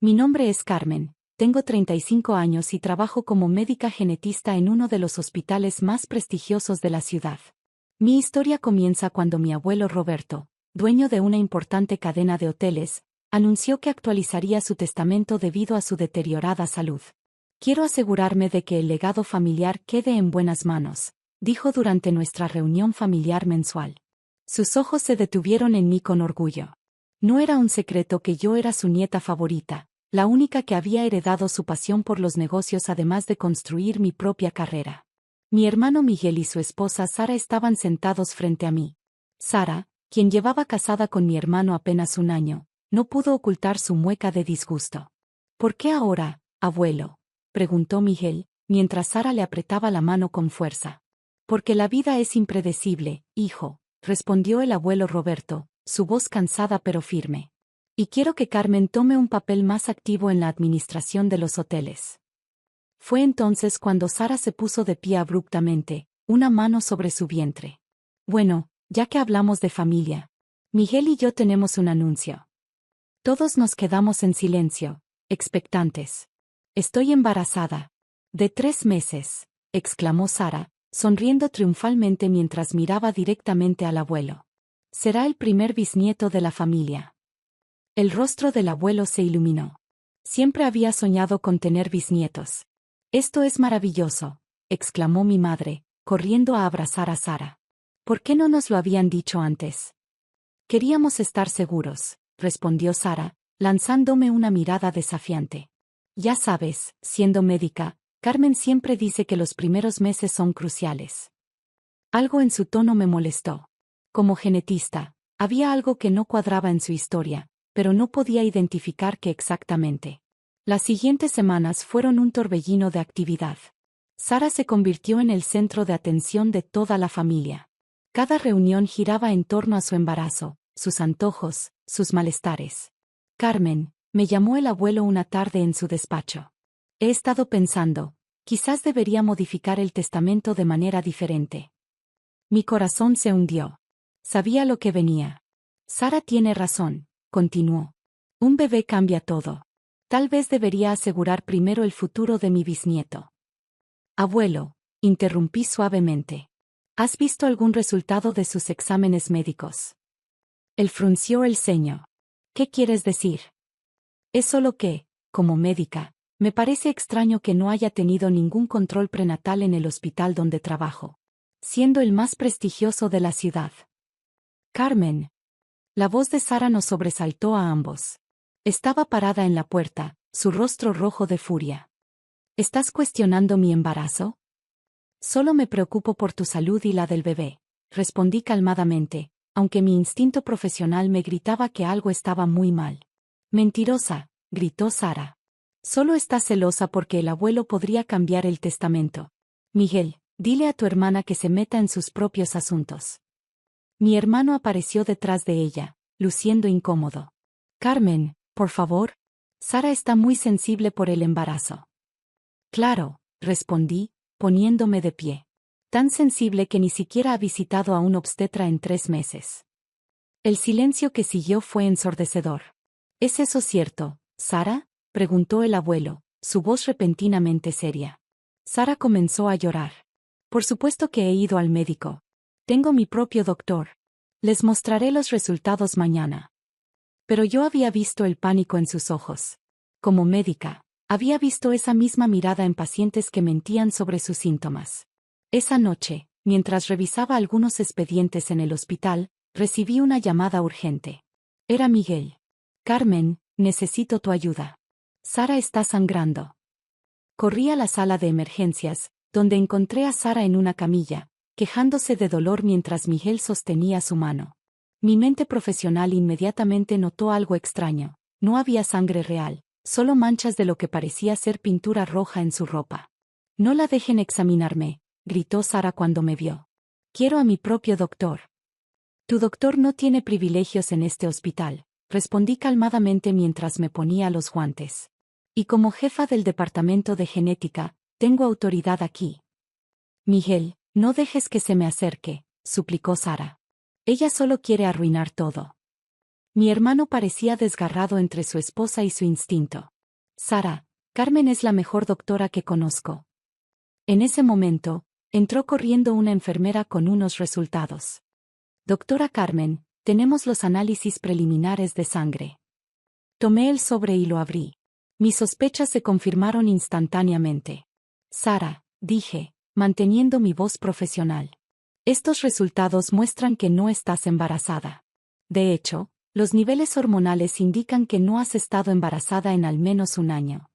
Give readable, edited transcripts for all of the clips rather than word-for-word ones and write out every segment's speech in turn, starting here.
Mi nombre es Carmen, tengo 35 años y trabajo como médica genetista en uno de los hospitales más prestigiosos de la ciudad. Mi historia comienza cuando mi abuelo Roberto, dueño de una importante cadena de hoteles, anunció que actualizaría su testamento debido a su deteriorada salud. Quiero asegurarme de que el legado familiar quede en buenas manos, dijo durante nuestra reunión familiar mensual. Sus ojos se detuvieron en mí con orgullo. No era un secreto que yo era su nieta favorita, la única que había heredado su pasión por los negocios además de construir mi propia carrera. Mi hermano Miguel y su esposa Sara estaban sentados frente a mí. Sara, quien llevaba casada con mi hermano apenas un año, no pudo ocultar su mueca de disgusto. ¿Por qué ahora, abuelo?, preguntó Miguel, mientras Sara le apretaba la mano con fuerza. Porque la vida es impredecible, hijo, respondió el abuelo Roberto, su voz cansada pero firme. Y quiero que Carmen tome un papel más activo en la administración de los hoteles. Fue entonces cuando Sara se puso de pie abruptamente, una mano sobre su vientre. Bueno, ya que hablamos de familia, Miguel y yo tenemos un anuncio. Todos nos quedamos en silencio, expectantes. Estoy embarazada. De 3 meses, exclamó Sara, sonriendo triunfalmente mientras miraba directamente al abuelo. Será el primer bisnieto de la familia. El rostro del abuelo se iluminó. Siempre había soñado con tener bisnietos. Esto es maravilloso, exclamó mi madre, corriendo a abrazar a Sara. ¿Por qué no nos lo habían dicho antes? Queríamos estar seguros, respondió Sara, lanzándome una mirada desafiante. Ya sabes, siendo médica, Carmen siempre dice que los primeros meses son cruciales. Algo en su tono me molestó. Como genetista, había algo que no cuadraba en su historia, pero no podía identificar qué exactamente. Las siguientes semanas fueron un torbellino de actividad. Sara se convirtió en el centro de atención de toda la familia. Cada reunión giraba en torno a su embarazo, sus antojos, sus malestares. Carmen, me llamó el abuelo una tarde en su despacho. He estado pensando, quizás debería modificar el testamento de manera diferente. Mi corazón se hundió. Sabía lo que venía. Sara tiene razón, continuó. Un bebé cambia todo. Tal vez debería asegurar primero el futuro de mi bisnieto. Abuelo, interrumpí suavemente. ¿Has visto algún resultado de sus exámenes médicos? Él frunció el ceño. ¿Qué quieres decir? Es solo que, como médica, me parece extraño que no haya tenido ningún control prenatal en el hospital donde trabajo, siendo el más prestigioso de la ciudad. Carmen. La voz de Sara nos sobresaltó a ambos. Estaba parada en la puerta, su rostro rojo de furia. ¿Estás cuestionando mi embarazo? Solo me preocupo por tu salud y la del bebé, respondí calmadamente, aunque mi instinto profesional me gritaba que algo estaba muy mal. Mentirosa, gritó Sara. Solo estás celosa porque el abuelo podría cambiar el testamento. Miguel, dile a tu hermana que se meta en sus propios asuntos. Mi hermano apareció detrás de ella, luciendo incómodo. Carmen, por favor. Sara está muy sensible por el embarazo. Claro, respondí, poniéndome de pie. Tan sensible que ni siquiera ha visitado a un obstetra en 3 meses. El silencio que siguió fue ensordecedor. ¿Es eso cierto, Sara?, preguntó el abuelo, su voz repentinamente seria. Sara comenzó a llorar. Por supuesto que he ido al médico. Tengo mi propio doctor. Les mostraré los resultados mañana. Pero yo había visto el pánico en sus ojos. Como médica, había visto esa misma mirada en pacientes que mentían sobre sus síntomas. Esa noche, mientras revisaba algunos expedientes en el hospital, recibí una llamada urgente. Era Miguel. Carmen, necesito tu ayuda. Sara está sangrando. Corrí a la sala de emergencias, donde encontré a Sara en una camilla, quejándose de dolor mientras Miguel sostenía su mano. Mi mente profesional inmediatamente notó algo extraño. No había sangre real, solo manchas de lo que parecía ser pintura roja en su ropa. No la dejen examinarme, gritó Sara cuando me vio. Quiero a mi propio doctor. Tu doctor no tiene privilegios en este hospital, respondí calmadamente mientras me ponía los guantes. Y como jefa del departamento de genética, tengo autoridad aquí. Miguel, no dejes que se me acerque, suplicó Sara. Ella solo quiere arruinar todo. Mi hermano parecía desgarrado entre su esposa y su instinto. Sara, Carmen es la mejor doctora que conozco. En ese momento, entró corriendo una enfermera con unos resultados. Doctora Carmen, tenemos los análisis preliminares de sangre. Tomé el sobre y lo abrí. Mis sospechas se confirmaron instantáneamente. Sara, dije, manteniendo mi voz profesional. Estos resultados muestran que no estás embarazada. De hecho, los niveles hormonales indican que no has estado embarazada en al menos un año.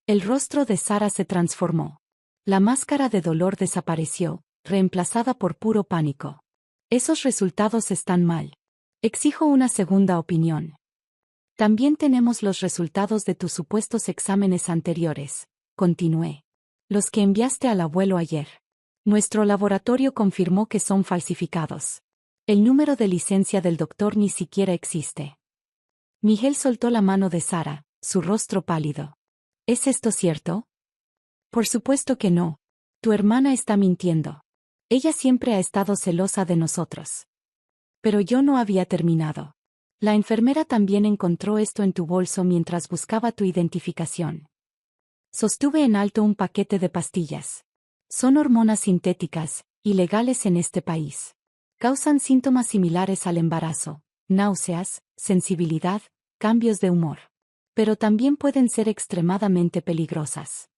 El rostro de Sara se transformó. La máscara de dolor desapareció, reemplazada por puro pánico. Esos resultados están mal. Exijo una segunda opinión. También tenemos los resultados de tus supuestos exámenes anteriores, continué. Los que enviaste al abuelo ayer. Nuestro laboratorio confirmó que son falsificados. El número de licencia del doctor ni siquiera existe. Miguel soltó la mano de Sara, su rostro pálido. ¿Es esto cierto? Por supuesto que no. Tu hermana está mintiendo. Ella siempre ha estado celosa de nosotros. Pero yo no había terminado. La enfermera también encontró esto en tu bolso mientras buscaba tu identificación. Sostuve en alto un paquete de pastillas. Son hormonas sintéticas, ilegales en este país. Causan síntomas similares al embarazo, náuseas, sensibilidad, cambios de humor. Pero también pueden ser extremadamente peligrosas.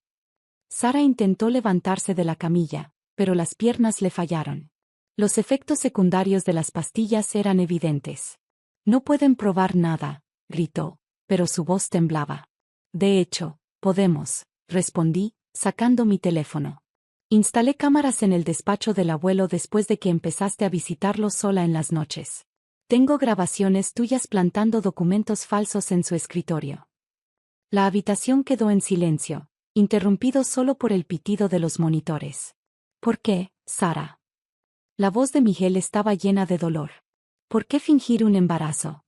Sara intentó levantarse de la camilla, pero las piernas le fallaron. Los efectos secundarios de las pastillas eran evidentes. No pueden probar nada, gritó, pero su voz temblaba. De hecho, podemos, respondí, sacando mi teléfono. Instalé cámaras en el despacho del abuelo después de que empezaste a visitarlo sola en las noches. Tengo grabaciones tuyas plantando documentos falsos en su escritorio. La habitación quedó en silencio, interrumpido solo por el pitido de los monitores. ¿Por qué, Sara? La voz de Miguel estaba llena de dolor. ¿Por qué fingir un embarazo?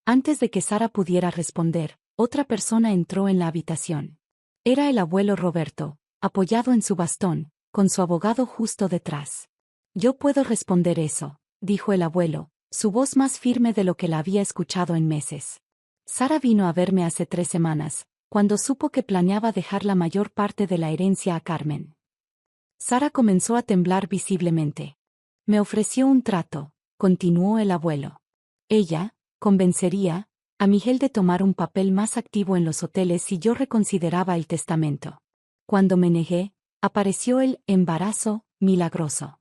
Antes de que Sara pudiera responder, otra persona entró en la habitación. Era el abuelo Roberto, apoyado en su bastón, con su abogado justo detrás. Yo puedo responder eso, dijo el abuelo, su voz más firme de lo que la había escuchado en meses. Sara vino a verme hace 3 semanas, cuando supo que planeaba dejar la mayor parte de la herencia a Carmen. Sara comenzó a temblar visiblemente. Me ofreció un trato, continuó el abuelo. Ella convencería a Miguel de tomar un papel más activo en los hoteles si yo reconsideraba el testamento. Cuando me negué, apareció el embarazo milagroso.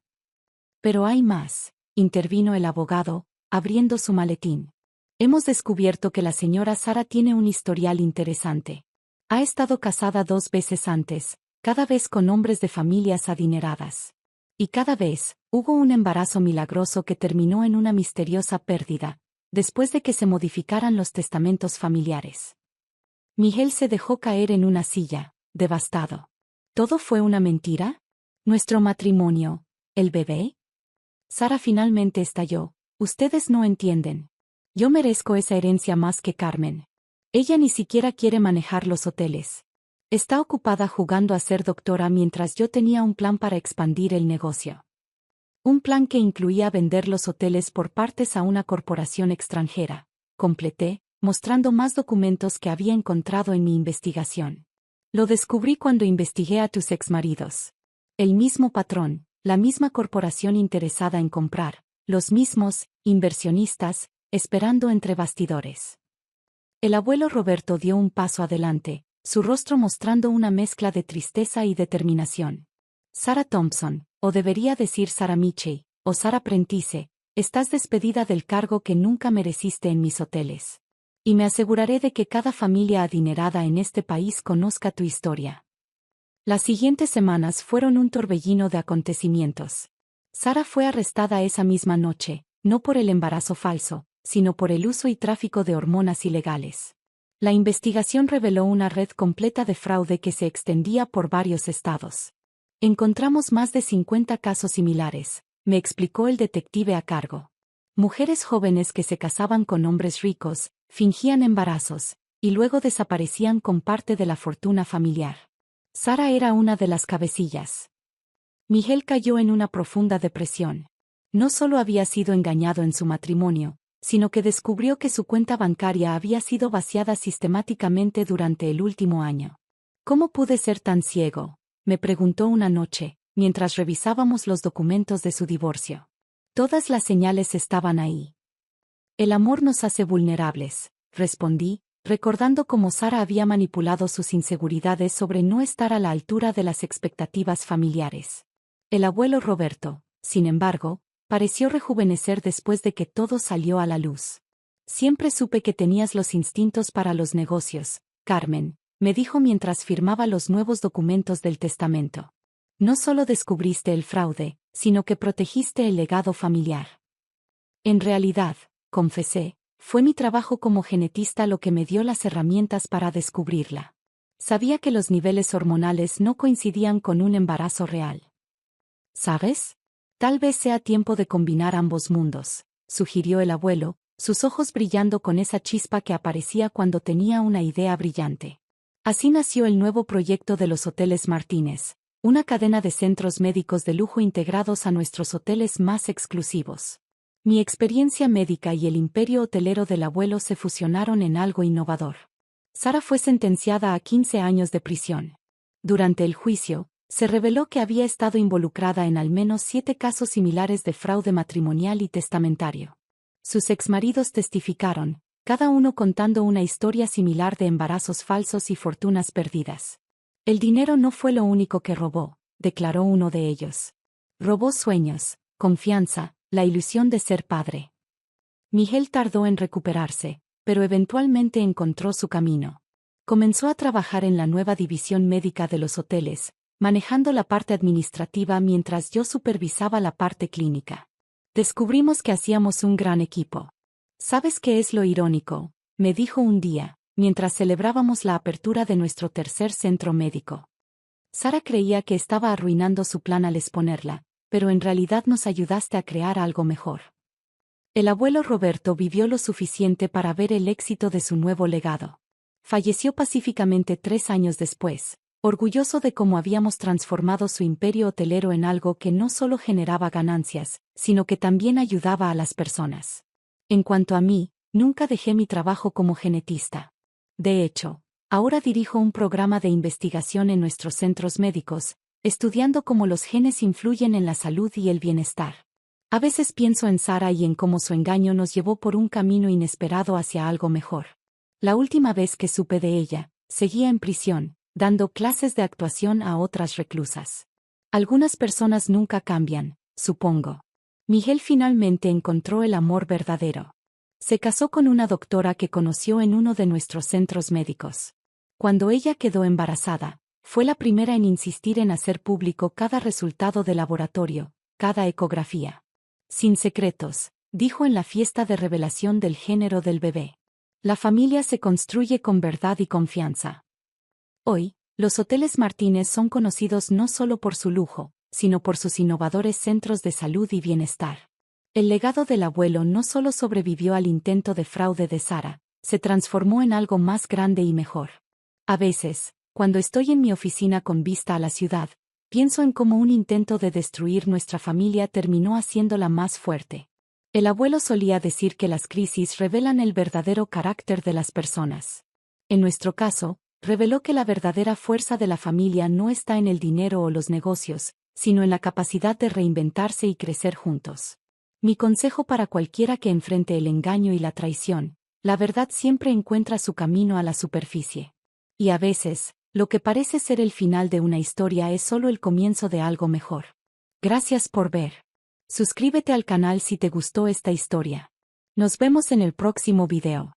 Pero hay más, intervino el abogado, abriendo su maletín. Hemos descubierto que la señora Sara tiene un historial interesante. Ha estado casada 2 veces antes, cada vez con hombres de familias adineradas. Y cada vez, hubo un embarazo milagroso que terminó en una misteriosa pérdida, después de que se modificaran los testamentos familiares. Miguel se dejó caer en una silla, devastado. ¿Todo fue una mentira? ¿Nuestro matrimonio? ¿El bebé? Sara finalmente estalló. Ustedes no entienden. Yo merezco esa herencia más que Carmen. Ella ni siquiera quiere manejar los hoteles. Está ocupada jugando a ser doctora mientras yo tenía un plan para expandir el negocio. Un plan que incluía vender los hoteles por partes a una corporación extranjera. Completé, mostrando más documentos que había encontrado en mi investigación. Lo descubrí cuando investigué a tus exmaridos. El mismo patrón, la misma corporación interesada en comprar, los mismos inversionistas, esperando entre bastidores. El abuelo Roberto dio un paso adelante, su rostro mostrando una mezcla de tristeza y determinación. Sara Thompson, o debería decir Sara Michie, o Sara Prentice, estás despedida del cargo que nunca mereciste en mis hoteles. Y me aseguraré de que cada familia adinerada en este país conozca tu historia. Las siguientes semanas fueron un torbellino de acontecimientos. Sara fue arrestada esa misma noche, no por el embarazo falso, sino por el uso y tráfico de hormonas ilegales. La investigación reveló una red completa de fraude que se extendía por varios estados. Encontramos más de 50 casos similares, me explicó el detective a cargo. Mujeres jóvenes que se casaban con hombres ricos, fingían embarazos, y luego desaparecían con parte de la fortuna familiar. Sara era una de las cabecillas. Miguel cayó en una profunda depresión. No solo había sido engañado en su matrimonio, sino que descubrió que su cuenta bancaria había sido vaciada sistemáticamente durante el último año. ¿Cómo pude ser tan ciego?, me preguntó una noche, mientras revisábamos los documentos de su divorcio. Todas las señales estaban ahí. El amor nos hace vulnerables, respondí, recordando cómo Sara había manipulado sus inseguridades sobre no estar a la altura de las expectativas familiares. El abuelo Roberto, sin embargo, pareció rejuvenecer después de que todo salió a la luz. Siempre supe que tenías los instintos para los negocios, Carmen, me dijo mientras firmaba los nuevos documentos del testamento. No solo descubriste el fraude, sino que protegiste el legado familiar. En realidad, confesé, fue mi trabajo como genetista lo que me dio las herramientas para descubrirla. Sabía que los niveles hormonales no coincidían con un embarazo real. ¿Sabes? Tal vez sea tiempo de combinar ambos mundos, sugirió el abuelo, sus ojos brillando con esa chispa que aparecía cuando tenía una idea brillante. Así nació el nuevo proyecto de los Hoteles Martínez, una cadena de centros médicos de lujo integrados a nuestros hoteles más exclusivos. Mi experiencia médica y el imperio hotelero del abuelo se fusionaron en algo innovador. Sara fue sentenciada a 15 años de prisión. Durante el juicio, se reveló que había estado involucrada en al menos 7 casos similares de fraude matrimonial y testamentario. Sus exmaridos testificaron, cada uno contando una historia similar de embarazos falsos y fortunas perdidas. El dinero no fue lo único que robó, declaró uno de ellos. Robó sueños, confianza, la ilusión de ser padre. Miguel tardó en recuperarse, pero eventualmente encontró su camino. Comenzó a trabajar en la nueva división médica de los hoteles, manejando la parte administrativa mientras yo supervisaba la parte clínica. Descubrimos que hacíamos un gran equipo. ¿Sabes qué es lo irónico?, me dijo un día, mientras celebrábamos la apertura de nuestro tercer centro médico. Sara creía que estaba arruinando su plan al exponerla, pero en realidad nos ayudaste a crear algo mejor. El abuelo Roberto vivió lo suficiente para ver el éxito de su nuevo legado. Falleció pacíficamente 3 años después, orgulloso de cómo habíamos transformado su imperio hotelero en algo que no solo generaba ganancias, sino que también ayudaba a las personas. En cuanto a mí, nunca dejé mi trabajo como genetista. De hecho, ahora dirijo un programa de investigación en nuestros centros médicos, estudiando cómo los genes influyen en la salud y el bienestar. A veces pienso en Sara y en cómo su engaño nos llevó por un camino inesperado hacia algo mejor. La última vez que supe de ella, seguía en prisión, dando clases de actuación a otras reclusas. Algunas personas nunca cambian, supongo. Miguel finalmente encontró el amor verdadero. Se casó con una doctora que conoció en uno de nuestros centros médicos. Cuando ella quedó embarazada, fue la primera en insistir en hacer público cada resultado de laboratorio, cada ecografía. Sin secretos, dijo en la fiesta de revelación del género del bebé. La familia se construye con verdad y confianza. Hoy, los Hoteles Martínez son conocidos no solo por su lujo, sino por sus innovadores centros de salud y bienestar. El legado del abuelo no solo sobrevivió al intento de fraude de Sara, se transformó en algo más grande y mejor. A veces, cuando estoy en mi oficina con vista a la ciudad, pienso en cómo un intento de destruir nuestra familia terminó haciéndola más fuerte. El abuelo solía decir que las crisis revelan el verdadero carácter de las personas. En nuestro caso, reveló que la verdadera fuerza de la familia no está en el dinero o los negocios, sino en la capacidad de reinventarse y crecer juntos. Mi consejo para cualquiera que enfrente el engaño y la traición: la verdad siempre encuentra su camino a la superficie. Y a veces, lo que parece ser el final de una historia es solo el comienzo de algo mejor. Gracias por ver. Suscríbete al canal si te gustó esta historia. Nos vemos en el próximo video.